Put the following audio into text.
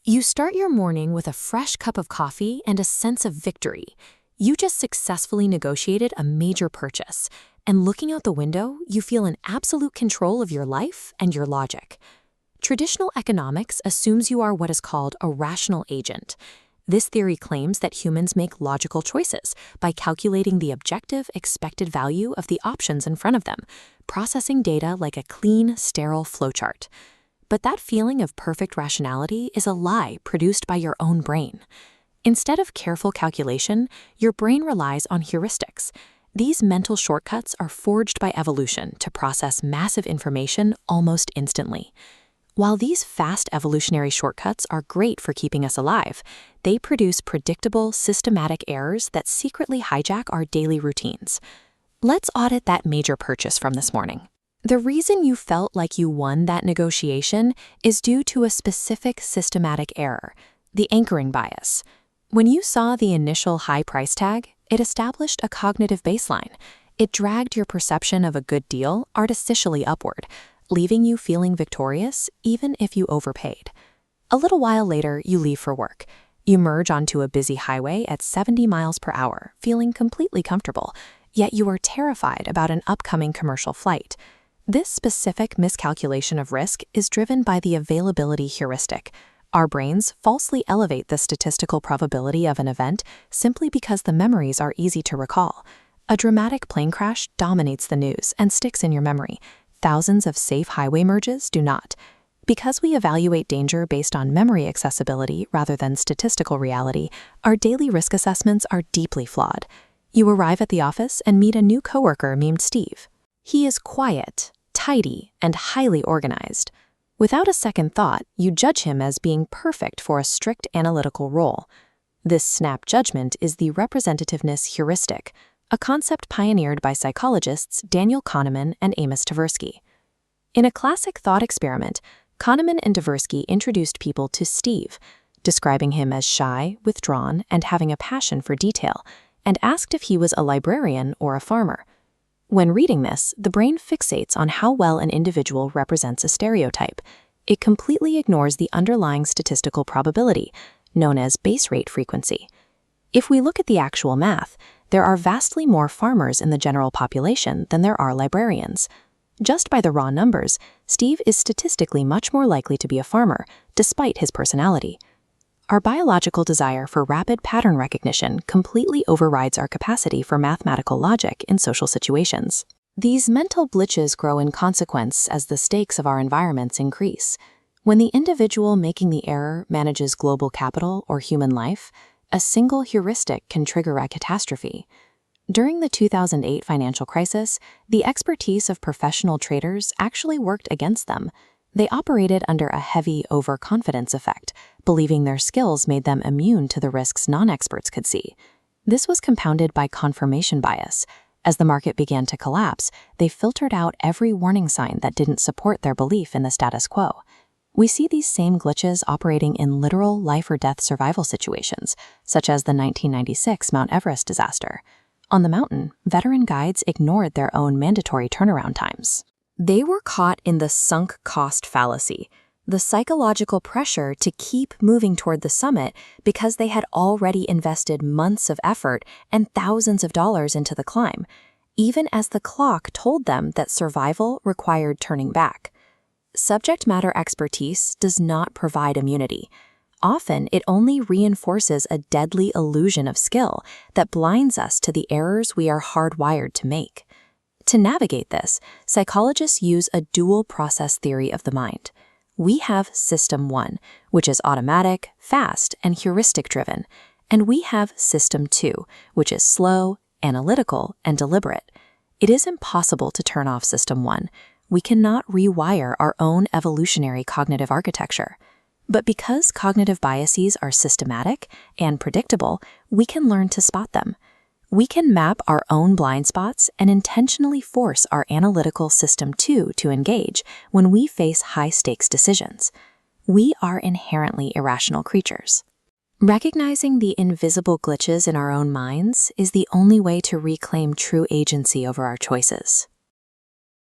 You start your morning with a fresh cup of coffee and a sense of victory. You just successfully negotiated a major purchase, and looking out the window, you feel in absolute control of your life and your logic. Traditional economics assumes you are what is called a rational agent. This theory claims that humans make logical choices by calculating the objective expected value of the options in front of them, processing data like a clean, sterile flowchart. But that feeling of perfect rationality is a lie produced by your own brain. Instead of careful calculation, your brain relies on heuristics. These mental shortcuts are forged by evolution to process massive information almost instantly. While these fast evolutionary shortcuts are great for keeping us alive, they produce predictable, systematic errors that secretly hijack our daily routines. Let's audit that major purchase from this morning. The reason you felt like you won that negotiation is due to a specific systematic error, the anchoring bias. When you saw the initial high price tag, it established a cognitive baseline. It dragged your perception of a good deal artificially upward, leaving you feeling victorious even if you overpaid. A little while later, you leave for work. You merge onto a busy highway at 70 miles per hour, feeling completely comfortable, yet you are terrified about an upcoming commercial flight. This specific miscalculation of risk is driven by the availability heuristic. Our brains falsely elevate the statistical probability of an event simply because the memories are easy to recall. A dramatic plane crash dominates the news and sticks in your memory. Thousands of safe highway merges do not. Because we evaluate danger based on memory accessibility rather than statistical reality, our daily risk assessments are deeply flawed. You arrive at the office and meet a new coworker named Steve. He is quiet, tidy, and highly organized. Without a second thought, you judge him as being perfect for a strict analytical role. This snap judgment is the representativeness heuristic, a concept pioneered by psychologists Daniel Kahneman and Amos Tversky. In a classic thought experiment, Kahneman and Tversky introduced people to Steve, describing him as shy, withdrawn, and having a passion for detail, and asked if he was a librarian or a farmer. When reading this, the brain fixates on how well an individual represents a stereotype. It completely ignores the underlying statistical probability, known as base rate frequency. If we look at the actual math, there are vastly more farmers in the general population than there are librarians. Just by the raw numbers, Steve is statistically much more likely to be a farmer, despite his personality. Our biological desire for rapid pattern recognition completely overrides our capacity for mathematical logic in social situations. These mental glitches grow in consequence as the stakes of our environments increase. When the individual making the error manages global capital or human life, a single heuristic can trigger a catastrophe. During the 2008 financial crisis, the expertise of professional traders actually worked against them. They operated under a heavy overconfidence effect, believing their skills made them immune to the risks non-experts could see. This was compounded by confirmation bias. As the market began to collapse, they filtered out every warning sign that didn't support their belief in the status quo. We see these same glitches operating in literal life-or-death survival situations, such as the 1996 Mount Everest disaster. On the mountain, veteran guides ignored their own mandatory turnaround times. They were caught in the sunk cost fallacy, the psychological pressure to keep moving toward the summit because they had already invested months of effort and thousands of dollars into the climb, even as the clock told them that survival required turning back. Subject matter expertise does not provide immunity. Often, it only reinforces a deadly illusion of skill that blinds us to the errors we are hardwired to make. To navigate this, psychologists use a dual process theory of the mind. We have System 1, which is automatic, fast, and heuristic-driven, and we have System 2, which is slow, analytical, and deliberate. It is impossible to turn off System 1. We cannot rewire our own evolutionary cognitive architecture. But because cognitive biases are systematic and predictable, we can learn to spot them. We can map our own blind spots and intentionally force our analytical System 2 to engage when we face high-stakes decisions. We are inherently irrational creatures. Recognizing the invisible glitches in our own minds is the only way to reclaim true agency over our choices.